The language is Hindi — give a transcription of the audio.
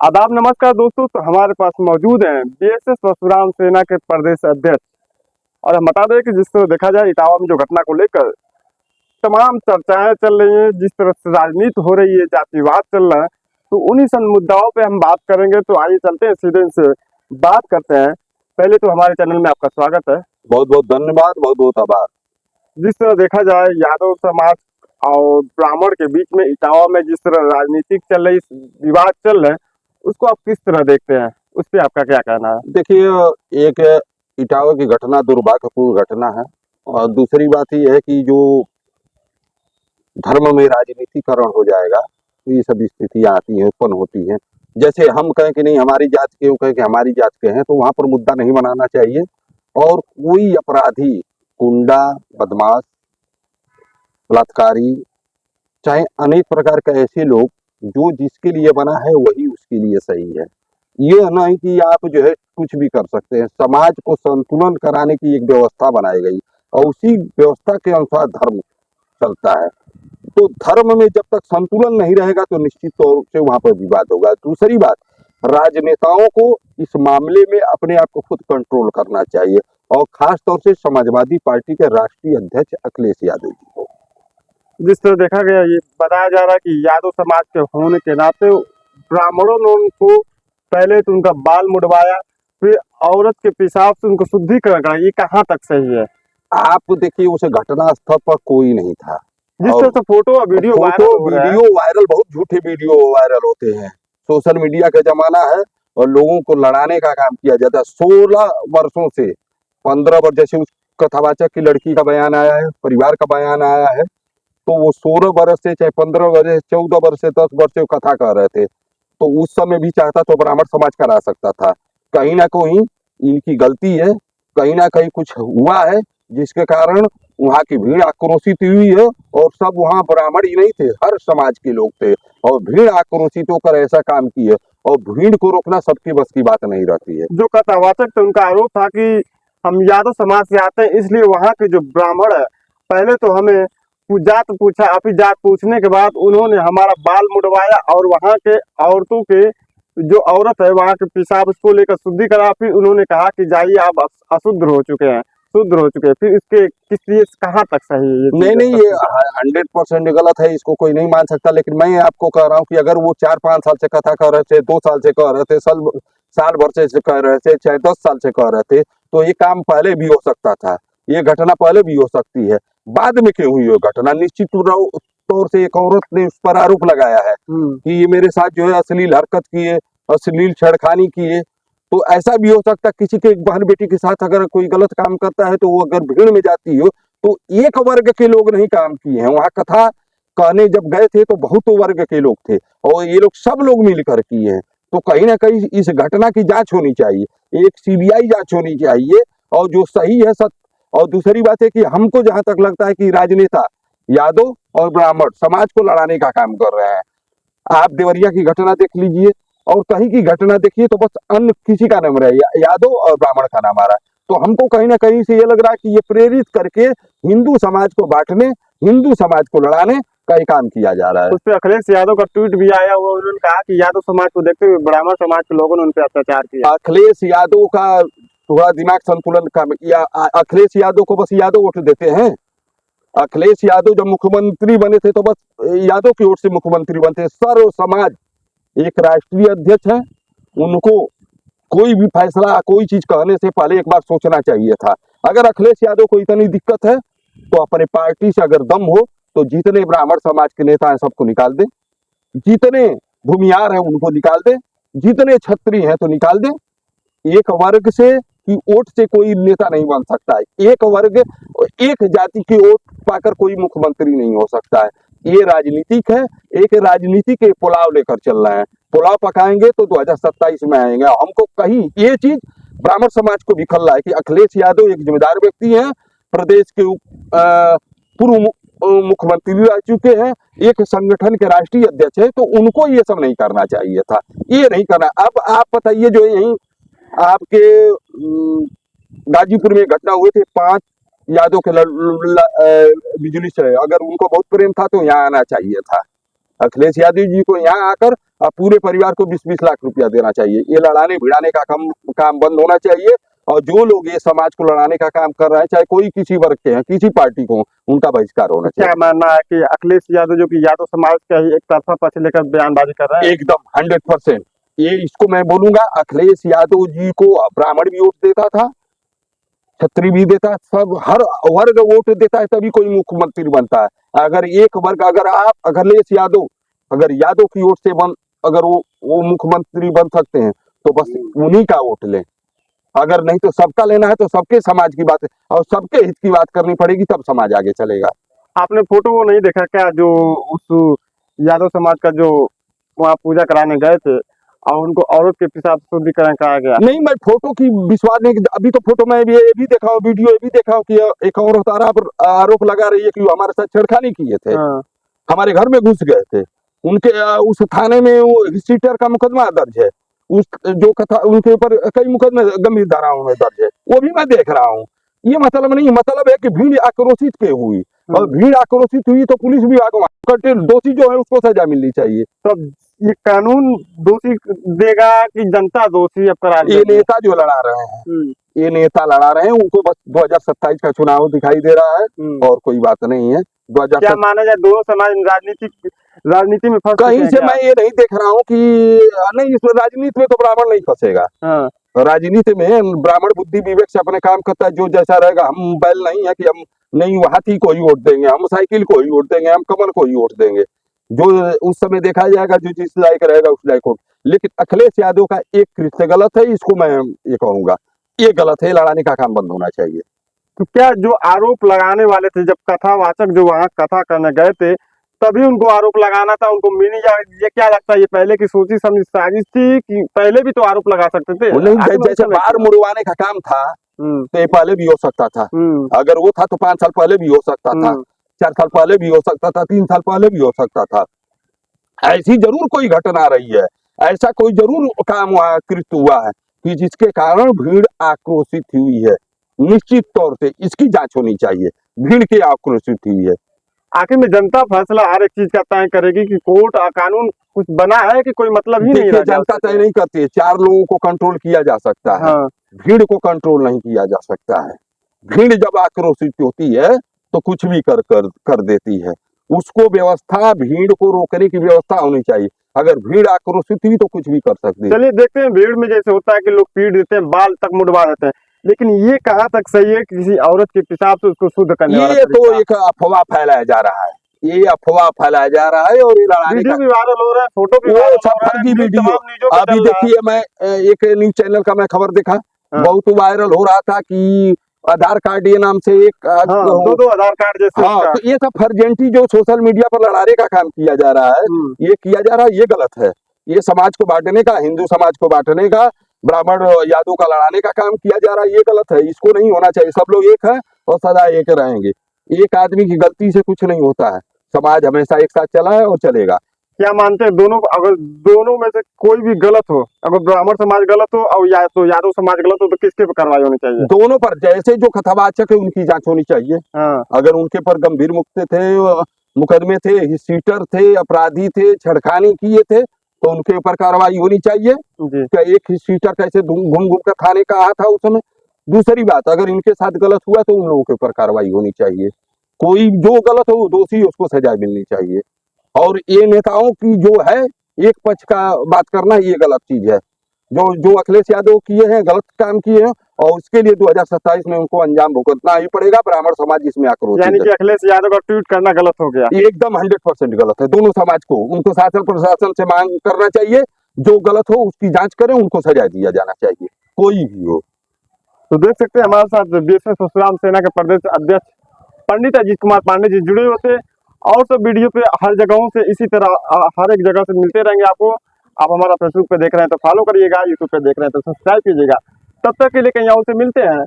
आदाब नमस्कार दोस्तों। तो हमारे पास मौजूद हैं बीएसएस परशुराम सेना के प्रदेश अध्यक्ष। और हम बता दें कि जिस तरह देखा जाए इटावा में जो घटना को लेकर तमाम चर्चाएं चल रही हैं, जिस तरह से राजनीति हो रही है, जातिवाद चल रहा है, तो उन्हीं सन मुद्दाओं पे हम बात करेंगे। तो आइए चलते हैं, सीधे इनसे बात करते हैं। पहले तो हमारे चैनल में आपका स्वागत है। बहुत बहुत धन्यवाद, बहुत बहुत आभार। जिस तरह देखा जाए यादव समाज और ब्राह्मण के बीच में इटावा में जिस तरह राजनीतिक चल रही, विवाद चल रहे हैं, उसको आप किस तरह देखते हैं? उस पर आपका क्या कहना है? देखिए, एक इटावा की घटना दुर्भाग्यपूर्ण घटना है, और दूसरी बात यह है कि जो धर्म में राजनीतिकरण हो जाएगा तो ये सब स्थितियां आती हैं, उत्पन्न होती हैं। जैसे हम कहें कि नहीं हमारी जात के, वो कहें कि हमारी जात के हैं, तो वहां पर मुद्दा नहीं बनाना चाहिए। और कोई अपराधी, गुंडा, बदमाश, बलात्कारी, चाहे अनेक प्रकार के ऐसे लोग, जो जिसके लिए बना है वही उसके लिए सही है। ये नहीं कि आप जो है कुछ भी कर सकते हैं। समाज को संतुलन कराने की एक व्यवस्था बनाई गई और उसी व्यवस्था के अनुसार धर्म चलता है। तो धर्म में जब तक संतुलन नहीं रहेगा तो निश्चित तौर से वहां पर विवाद होगा। दूसरी बात, राजनेताओं को इस मामले में अपने आप को खुद कंट्रोल करना चाहिए, और खास तौर से समाजवादी पार्टी के राष्ट्रीय अध्यक्ष अखिलेश यादव जी को। जिस तरह देखा गया, ये बताया जा रहा है कि यादव समाज के होने के नाते ब्राह्मणों ने उनको पहले तो उनका बाल मुड़वाया, फिर औरत के पेशाब से उनको शुद्धिकरण करा। ये कहाँ तक सही है? आप देखिए, उस घटना स्थल पर कोई नहीं था। जिस तरह से फोटो और वीडियो वायरल, बहुत झूठे वीडियो वायरल होते हैं। सोशल मीडिया का जमाना है और लोगों को लड़ाने का काम किया जाता है। 16 वर्षों से 15 वर्ष, जैसे उस कथावाचक की लड़की का बयान आया है, परिवार का बयान आया है, तो वो 16 वर्ष से, चाहे 15 वर्ष से, 14 वर्ष से, 10 वर्ष से कथा कर रहे थे। तो उस समय भी चाहता तो ब्राह्मण समाज करा सकता था। कहीं ना कहीं इनकी गलती है, कहीं ना कहीं कुछ हुआ है जिसके कारण वहाँ की भीड़ आक्रोशित हुई है। और सब वहाँ ब्राह्मण ही नहीं थे, हर समाज के लोग थे, और भीड़ आक्रोशित होकर ऐसा काम की है। और भीड़ को रोकना सबकी बस की बात नहीं रहती है। जो कथावाचक थे उनका आरोप था कि हम यादव समाज से आते हैं, इसलिए वहाँ के जो ब्राह्मण है, पहले तो हमें जात पूछा, अपनी जात पूछने के बाद उन्होंने हमारा बाल मुड़वाया, और वहाँ के औरतों के जो औरत है वहाँ के पेशाब उसको लेकर शुद्धि करा। फिर उन्होंने कहा कि जाइए आप अशुद्ध हो चुके हैं, शुद्ध हो चुके हैं। फिर इसके किस लिए कहाँ तक सही है ये? नहीं, ये 100% गलत है, इसको कोई नहीं मान सकता। लेकिन मैं आपको कह रहा हूँ कि अगर वो 4-5 साल से कथा कर रहे थे, 2 साल से कह रहे थे, साल भर से कह रहे थे, चाहे 10 साल से कह रहे थे, तो ये काम पहले भी हो सकता था, ये घटना पहले भी हो सकती है। बाद में क्यों हुई ये घटना? निश्चित तौर से एक औरत ने उस पर आरोप लगाया है कि ये मेरे साथ जो है अश्लील हरकत किए, अश्लील छेड़खानी किए। तो ऐसा भी हो सकता है किसी के बहन बेटी के साथ अगर कोई गलत काम करता है, तो वो अगर भीड़ में जाती हो, तो एक वर्ग के लोग नहीं काम किए हैं। वहां कथा कहने जब गए थे तो बहुत वर्ग के लोग थे, और ये लोग सब लोग मिलकर किए हैं। तो कहीं ना कहीं इस घटना की जांच होनी चाहिए, एक सीबीआई जांच होनी चाहिए, और जो सही है सत्य। और दूसरी बात है कि हमको जहां तक लगता है कि राजनेता यादव और ब्राह्मण समाज को लड़ाने का काम कर रहे हैं। आप देवरिया की घटना देख लीजिए और कहीं की घटना देखिए, तो बस अन्य किसी का नाम रहे, यादव और ब्राह्मण का नाम आ रहा है। तो हमको कहीं ना कहीं से ये लग रहा है कि ये प्रेरित करके हिंदू समाज को बांटने, हिंदू समाज को लड़ाने का ही काम किया जा रहा है। उस पर अखिलेश यादव का ट्वीट भी आया हुआ, उन्होंने कहा कि यादव समाज को देखते हुए ब्राह्मण समाज के लोगों ने उन पर अत्याचार किया। अखिलेश यादव का थोड़ा दिमाग संतुलन का, या अखिलेश यादव को बस यादव वोट देते हैं? अखिलेश यादव जब मुख्यमंत्री बने थे तो बस यादव की ओर से मुख्यमंत्री बनते। सर्व समाज एक राष्ट्रीय अध्यक्ष है, उनको कोई भी फैसला, कोई चीज कहने से पहले एक बार सोचना चाहिए था। अगर अखिलेश यादव को इतनी दिक्कत है तो अपने पार्टी से अगर दम हो तो जितने ब्राह्मण समाज के नेता हैं सबको निकाल दे, जितने भूमियार हैं उनको निकाल दे, जितने क्षत्रिय हैं तो निकाल दे। एक वर्ग से की वोट से कोई नेता नहीं बन सकता है। एक वर्ग, एक जाति की वोट पाकर कोई मुख्यमंत्री नहीं हो सकता है। ये राजनीतिक है, एक राजनीति के पुलाव लेकर चल रहे हैं। पुलाव पकाएंगे तो 2027 में आएंगे। हमको कहीं ये चीज ब्राह्मण समाज को भी खल रहा है कि अखिलेश यादव एक जिम्मेदार व्यक्ति हैं, प्रदेश के पूर्व मुख्यमंत्री रह चुके हैं, एक संगठन के राष्ट्रीय अध्यक्ष है, तो उनको ये सब नहीं करना चाहिए था, ये नहीं करना। अब आप बताइए, जो यही आपके गाजीपुर में घटना हुई थी, 5 यादव के बिजली से, अगर उनको बहुत प्रेम था तो यहाँ आना चाहिए था। अखिलेश यादव जी को यहाँ आकर पूरे परिवार को 20-20 लाख रुपया देना चाहिए। ये लड़ाने भिड़ाने का काम बंद होना चाहिए। और जो लोग ये समाज को लड़ाने का काम कर रहे हैं, चाहे कोई किसी वर्ग के हैं, किसी पार्टी को, उनका बहिष्कार होना क्या चाहिए। मानना है कि अखिलेश यादव जो कि यादव समाज का ही एक तरफा पक्ष लेकर बयानबाजी कर रहे हैं? एकदम 100%। ये इसको मैं बोलूंगा, अखिलेश यादव जी को ब्राह्मण भी वोट देता था, छत्री भी देता, सब हर वर्ग वोट देता है, तभी कोई मुख्यमंत्री बनता है। अगर एक वर्ग, अगर आप अखिलेश यादव अगर यादव की वोट से अगर वो मुख्यमंत्री बन सकते हैं, तो बस उन्हीं का वोट लें। अगर नहीं तो सबका लेना है, तो सबके समाज की बात है और सबके हित की बात करनी पड़ेगी, तब समाज आगे चलेगा। आपने फोटो वो नहीं देखा क्या, जो उस यादव समाज का जो वहाँ पूजा कराने गए थे और उनको औरत के पेशाब शुद्धिकरण कराया गया? नहीं, मैं फोटो की विश्वास नहीं, अभी तो फोटो मैं ये भी देखा हूँ, वीडियो ये भी देखा हूँ कि एक औरत आरोप लगा रही है कि वो हमारे साथ छेड़खानी किए थे, हाँ। हमारे घर में घुस गए थे। उनके उस थाने में वो हिस्ट्रीटर का मुकदमा दर्ज है, उस जो कथा उनके ऊपर कई मुकदमे गंभीर धाराओं में दर्ज है, वो भी मैं देख रहा हूँ। ये मतलब नहीं, मतलब है कि भीड़ आक्रोशित क्यों हुई, और भीड़ आक्रोशित हुई तो पुलिस विभाग दोषी जो है उसको सजा मिलनी चाहिए। तो ये कानून दोषी देगा कि जनता दोषी अब करार ये देगी? नेता जो लड़ा रहे हैं, हम्म, ये नेता लड़ा रहे हैं, उनको बस 2027 का चुनाव दिखाई दे रहा है और कोई बात नहीं है। क्या 2027 माना जाए, दोनों समाज राजनीति में फंस चुके कहीं हैं से क्या? मैं ये नहीं देख रहा हूँ कि नहीं, इस राजनीति में तो ब्राह्मण नहीं फंसेगा। हाँ। राजनीति में ब्राह्मण बुद्धि विवेक से अपने काम करता है, जो जैसा रहेगा। हम बैल नहीं है कि हम नहीं हाथी को ही वोट देंगे, हम साइकिल को ही वोट देंगे, हम कमल को ही वोट देंगे। जो उस समय देखा जाएगा, जो जिस लायक रहेगा उस लायक वोट। लेकिन अखिलेश यादव का एक कृत्य गलत है, इसको मैं ये कहूंगा, ये गलत है, लड़ाने का काम बंद होना चाहिए। तो क्या जो आरोप लगाने वाले थे, जब कथावाचक जो वहाँ कथा करने गए थे, तभी उनको आरोप लगाना था, उनको मिली? या ये क्या लगता है, ये पहले की सोची समझी साजिश थी कि पहले भी तो आरोप लगा सकते थे? वो नहीं, आखिर में जैसे उस समय बार क्यों? मुड़वाने का काम था, हम्म, तो ये पहले भी हो सकता था। अगर वो था तो 5 साल पहले भी हो सकता था, 4 साल पहले भी हो सकता था, 3 साल पहले भी हो सकता था। ऐसी जरूर कोई घटना रही है, ऐसा कोई जरूर काम वहाँ कृत हुआ है कि जिसके कारण भीड़ आक्रोशित हुई है। निश्चित तौर से इसकी जांच होनी चाहिए, भीड़ की आक्रोशित हुई है। आखिर में जनता फैसला हर एक चीज का तय करेगी कि कोर्ट कानून कुछ बना है कि कोई मतलब ही नहीं देखिए, रह गया जनता उससे? तय नहीं करती है, 4 लोगों को कंट्रोल किया जा सकता है, हाँ। भीड़ को कंट्रोल नहीं किया जा सकता है। भीड़ जब आक्रोशित होती है तो कुछ भी कर देती है। उसको व्यवस्था, भीड़ को रोकने की व्यवस्था होनी चाहिए। अगर भीड़ आक्रोशित हुई तो कुछ भी कर सकती है। चलिए देखते हैं, भीड़ में जैसे होता है कि लोग पीट देते हैं, बाल तक मुड़वा देते हैं, लेकिन ये कहाँ तक सही है कि किसी औरत के पेशाब से उसको शुद्ध करने वाला ये तो तरीका? एक अफवाह फैलाया जा रहा है, ये अफवाह फैलाया जा रहा है, और ये लड़ाने वीडियो का भी वायरल हो रहा है, फोटो भी वो वायरल सब हो रहा है, फर्जी न्यूज़, वीडियो। तमाम न्यूज़ों पे अभी चल रहा है। देखिए, मैं एक न्यूज चैनल का मैं खबर देखा, हाँ। बहुत वायरल हो रहा था कि आधार कार्ड ये नाम से एक हाँ, दो आधार कार्ड जैसे हाँ, उसका। तो ये सब फर्जेंटी जो सोशल मीडिया पर लड़ाने का काम किया जा रहा है, ये किया जा रहा है, ये गलत है। ये समाज को बांटने का, हिंदू समाज को बांटने का, ब्राह्मण यादव का लड़ाने का काम किया जा रहा है, ये गलत है। इसको नहीं होना चाहिए। सब लोग एक है और सदा एक रहेंगे। एक आदमी की गलती से कुछ नहीं होता है, समाज हमेशा एक साथ चला है और चलेगा। क्या मानते हैं, दोनों अगर दोनों में से कोई भी गलत हो, अगर ब्राह्मण समाज गलत हो और या तो यादव समाज गलत हो, तो किसके पर कार्रवाई होनी चाहिए? दोनों पर, जैसे जो कथावाचक है उनकी जांच होनी चाहिए। हाँ। अगर उनके पर गंभीर मुकदमे थे, हिस्ट्रीटर थे, अपराधी थे, छेड़खानी किए थे, तो उनके ऊपर कार्रवाई होनी चाहिए। जी। क्या एक हिस्ट्रीटर कैसे घूम घूम कर थाने का आया था उस समय? दूसरी बात, अगर इनके साथ गलत हुआ तो उन लोगों के ऊपर कार्रवाई होनी चाहिए। कोई जो गलत हो वो दोषी, उसको सजा मिलनी चाहिए। और ये नेताओं की जो है एक पक्ष का बात करना, ये गलत चीज है। जो जो अखिलेश यादव किए हैं, गलत काम किए हैं, और उसके लिए 2027 में उनको अंजाम भुगतना ही पड़ेगा। ब्राह्मण समाज इसमें आक्रोशित यानी है। कि अखिलेश यादव का ट्वीट करना गलत हो गया? ये एकदम 100% गलत है। दोनों समाज को, उनको शासन प्रशासन से मांग करना चाहिए, जो गलत हो उसकी जांच करें, उनको सजा दिया जाना चाहिए, कोई भी हो। तो देख सकते हैं हमारे साथ बीएसएफ परशुराम सेना के प्रदेश अध्यक्ष पंडित अजीत कुमार पांडे जी जुड़े होते, और सब वीडियो पे हर जगहों से इसी तरह हर एक जगह से मिलते रहेंगे आपको। आप हमारा फेसबुक पे देख रहे हैं तो फॉलो करिएगा, यूट्यूब पे देख रहे हैं तो सब्सक्राइब कीजिएगा। तब तक के लिए कहीं और से मिलते हैं।